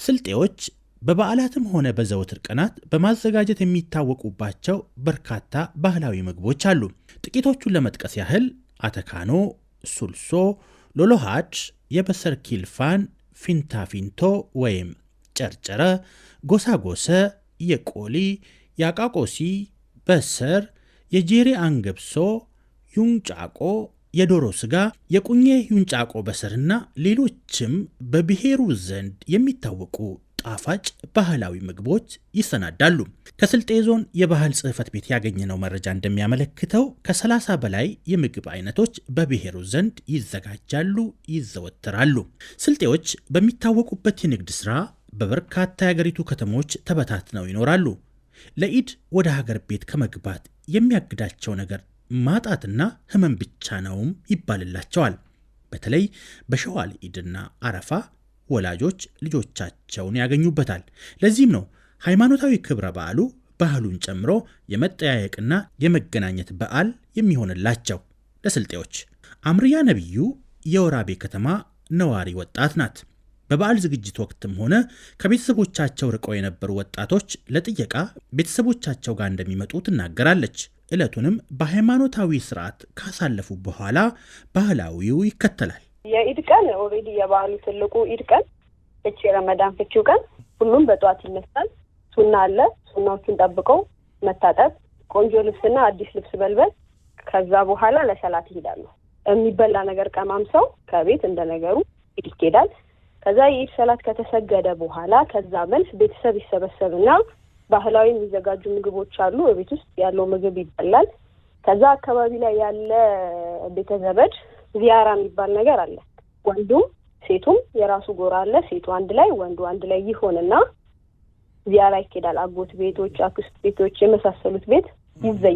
ስልጤዎች በበዓላትም ሆነ በዘወትር ቀናት በማዘጋጀት የሚታወቁባቸው በርካታ ባህላዊ ምግቦች አሉ። ጥቂቶቹን ለመጥቀስ ያህል አተካኖ፣ ሱልሶ፣ ሎሎሃድ፣ የበሰር ኪልፋን፣ ፊንታፊንቶ ወይም ጨርጨረ፣ ጎሳጎሰ፣ የቆሊ፣ ያቃቆሲ፣ በሰር፣ የጄሪ አንገብሶ፣ ዩንጫቆ፣ የዶሮ ስጋ፣ የቁኜ ዩንጫቆ በሰርና ሌሎችም በብሔሩ ዘንድ የሚታወቁ ጣፋጭ ባህላዊ ምግቦች ይሰናዳሉ። ከስልጤ ዞን የባህል ጽሕፈት ቤት ያገኘነው መረጃ እንደሚያመለክተው ከ30 በላይ የምግብ አይነቶች በብሔሩ ዘንድ ይዘጋጃሉ፣ ይዘወተራሉ። ስልጤዎች በሚታወቁበት የንግድ ሥራ በበርካታ የአገሪቱ ከተሞች ተበታትነው ይኖራሉ። ለኢድ ወደ ሀገር ቤት ከመግባት የሚያግዳቸው ነገር ማጣትና ህመም ብቻ ነውም ይባልላቸዋል። በተለይ በሸዋል ኢድና አረፋ ወላጆች ልጆቻቸውን ያገኙበታል። ለዚህም ነው ሃይማኖታዊ ክብረ በዓሉ ባህሉን ጨምሮ የመጠያየቅና የመገናኘት በዓል የሚሆንላቸው። ለስልጤዎች አምርያ ነብዩ የወራቤ ከተማ ነዋሪ ወጣት ናት። በበዓል ዝግጅት ወቅትም ሆነ ከቤተሰቦቻቸው ርቀው የነበሩ ወጣቶች ለጥየቃ ቤተሰቦቻቸው ጋር እንደሚመጡ ትናገራለች። ዕለቱንም በሃይማኖታዊ ስርዓት ካሳለፉ በኋላ ባህላዊው ይከተላል። የኢድ ቀን ኦሬዲ የበዓሉ ትልቁ ኢድ ቀን ፍቺ ረመዳን ፍቺው ቀን ሁሉም በጧት ይነሳል። ሱና አለ። ሱናዎቹን ጠብቀው መታጠብ፣ ቆንጆ ልብስና አዲስ ልብስ መልበስ፣ ከዛ በኋላ ለሰላት ይሄዳሉ። የሚበላ ነገር ቀማምሰው ከቤት እንደነገሩ ኢድ ይሄዳል። ከዛ የኢድ ሰላት ከተሰገደ በኋላ ከዛ መልስ ቤተሰብ ይሰበሰብና ባህላዊ የሚዘጋጁ ምግቦች አሉ። በቤት ውስጥ ያለው ምግብ ይበላል። ከዛ አካባቢ ላይ ያለ ቤተዘመድ ዚያራ የሚባል ነገር አለ። ወንዱም ሴቱም የራሱ ጎራ አለ። ሴቱ አንድ ላይ ወንዱ አንድ ላይ ይሆንና ዚያራ ይኬዳል። አጎት ቤቶች፣ አክስት ቤቶች የመሳሰሉት ቤት ይዘያል።